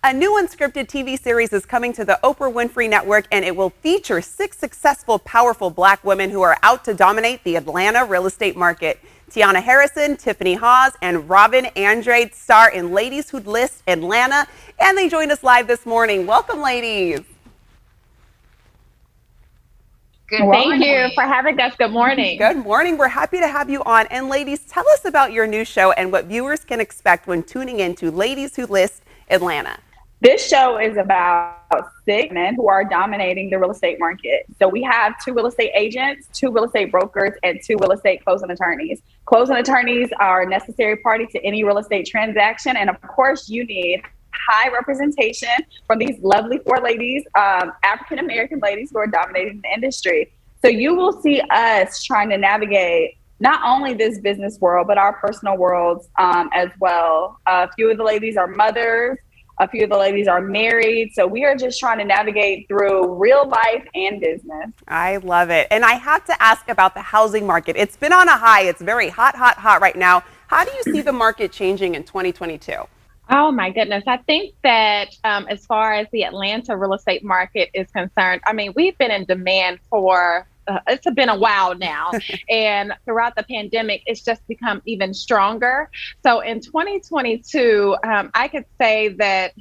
A new unscripted TV series is coming to the Oprah Winfrey Network, and it will feature 6 successful, powerful Black women who are out to dominate the Atlanta real estate market. Tiana Harrison, Tiffany Hawes, and Robin Andrade star in Ladies Who List Atlanta, and they joined us live this morning. Welcome, ladies. Thank you for having us. Good morning. Good morning. We're happy to have you on. And ladies, tell us about your new show and what viewers can expect when tuning in to Ladies Who List Atlanta. This show is about 6 men who are dominating the real estate market. So we have 2 real estate agents, 2 real estate brokers, and 2 real estate closing attorneys. Closing attorneys are a necessary party to any real estate transaction. And of course, you need high representation from these lovely 4 ladies, African-American ladies who are dominating the industry. So you will see us trying to navigate not only this business world, but our personal worlds as well. A few of the ladies are mothers. A few of the ladies are married. So we are just trying to navigate through real life and business. I love it. And I have to ask about the housing market. It's been on a high. It's very hot, hot, hot right now. How do you see the market changing in 2022? Oh my goodness. I think that as far as the Atlanta real estate market is concerned, I mean, we've been in demand for it's been a while now. And throughout the pandemic, it's just become even stronger. So in 2022, I could say that,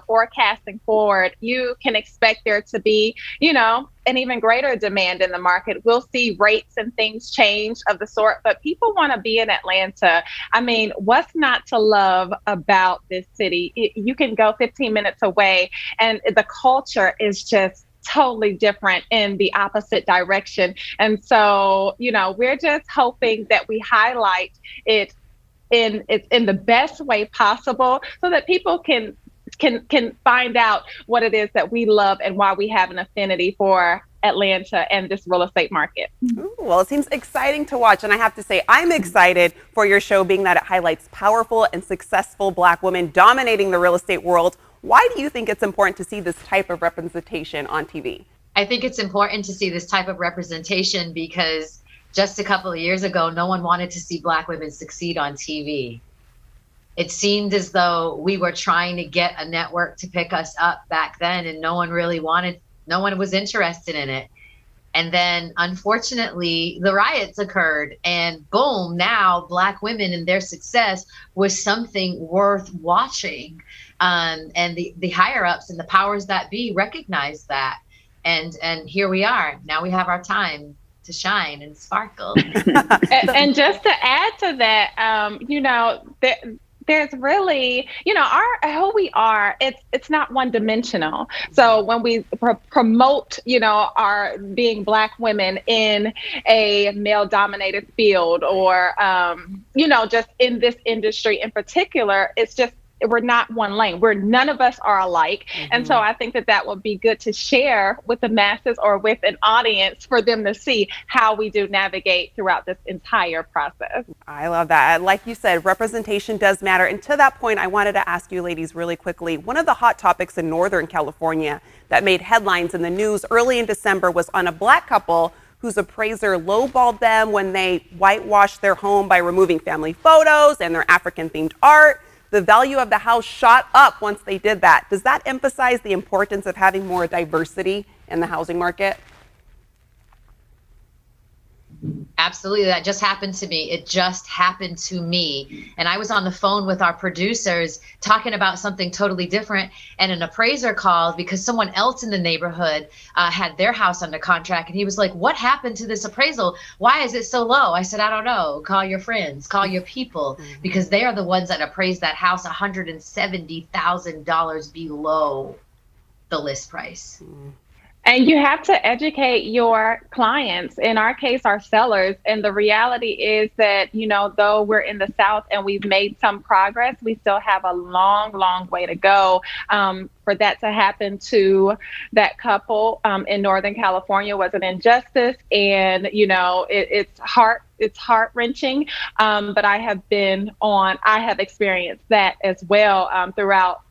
forecasting forward, you can expect there to be, an even greater demand in the market. We'll see rates and things change of the sort, but people want to be in Atlanta. I mean, what's not to love about this city? You can go 15 minutes away and the culture is just totally different in the opposite direction. And so, we're just hoping that we highlight it in the best way possible so that people can find out what it is that we love and why we have an affinity for Atlanta and this real estate market. Ooh, well, it seems exciting to watch. And I have to say, I'm excited for your show, being that it highlights powerful and successful Black women dominating the real estate world. Why do you think it's important to see this type of representation on TV? I think it's important to see this type of representation because just a couple of years ago, no one wanted to see Black women succeed on TV. It seemed as though we were trying to get a network to pick us up back then, and no one was interested in it. And then, unfortunately, the riots occurred, and boom, now Black women and their success was something worth watching. And the higher ups and the powers that be recognized that. And here we are. Now we have our time to shine and sparkle. and just to add to that, there's really, who we are, it's not one dimensional. So when we promote, our being Black women in a male dominated field or, just in this industry in particular, it's just, we're not one lane. None of us are alike. Mm-hmm. And so I think that would be good to share with the masses or with an audience for them to see how we do navigate throughout this entire process. I love that. Like you said, representation does matter. And to that point, I wanted to ask you ladies really quickly, one of the hot topics in Northern California that made headlines in the news early in December was on a Black couple whose appraiser lowballed them when they whitewashed their home by removing family photos and their African-themed art. The value of the house shot up once they did that. Does that emphasize the importance of having more diversity in the housing market? Absolutely. That just happened to me. It just happened to me. And I was on the phone with our producers talking about something totally different. And an appraiser called because someone else in the neighborhood had their house under contract. And he was like, what happened to this appraisal? Why is it so low? I said, I don't know. Call your friends, call your people, because they are the ones that appraised that house $170,000 below the list price. And you have to educate your clients, in our case, our sellers. And the reality is that, though we're in the South and we've made some progress, we still have a long, long way to go. For that to happen to that couple in Northern California was an injustice. And, it's heart-wrenching. But I have experienced that as well throughout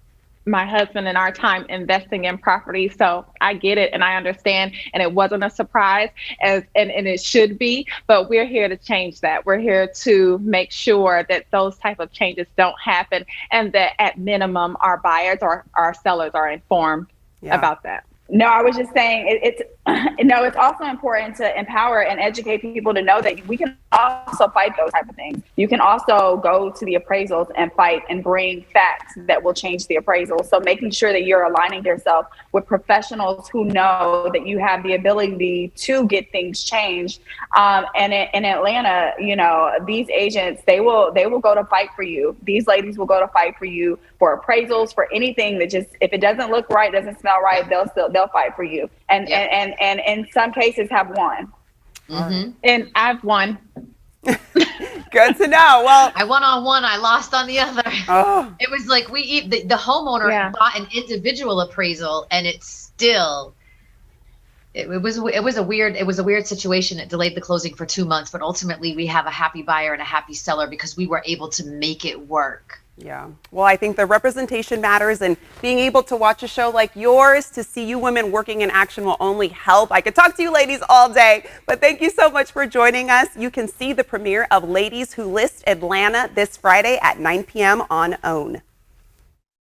my husband and our time investing in property. So I get it and I understand. And it wasn't a surprise and it should be, but we're here to change that. We're here to make sure that those type of changes don't happen and that at minimum our buyers or our sellers are informed about that. No, I was just saying it's also important to empower and educate people to know that we can also fight those type of things. You can also go to the appraisals and fight and bring facts that will change the appraisal. So making sure that you're aligning yourself with professionals who know that you have the ability to get things changed. And in Atlanta, you know, these agents, they will go to fight for you. These ladies will go to fight for you for appraisals, for anything that just, if it doesn't look right, doesn't smell right, they'll fight for you. And in some cases have won. Mm-hmm. And I've won. Good to know. Well, I won on one, I lost on the other. Oh. It was like the homeowner bought an individual appraisal, and it was a weird situation. It delayed the closing for 2 months, but ultimately we have a happy buyer and a happy seller because we were able to make it work. Yeah. Well, I think the representation matters, and being able to watch a show like yours to see you women working in action will only help. I could talk to you ladies all day, but thank you so much for joining us. You can see the premiere of Ladies Who List Atlanta this Friday at 9 p.m. on OWN.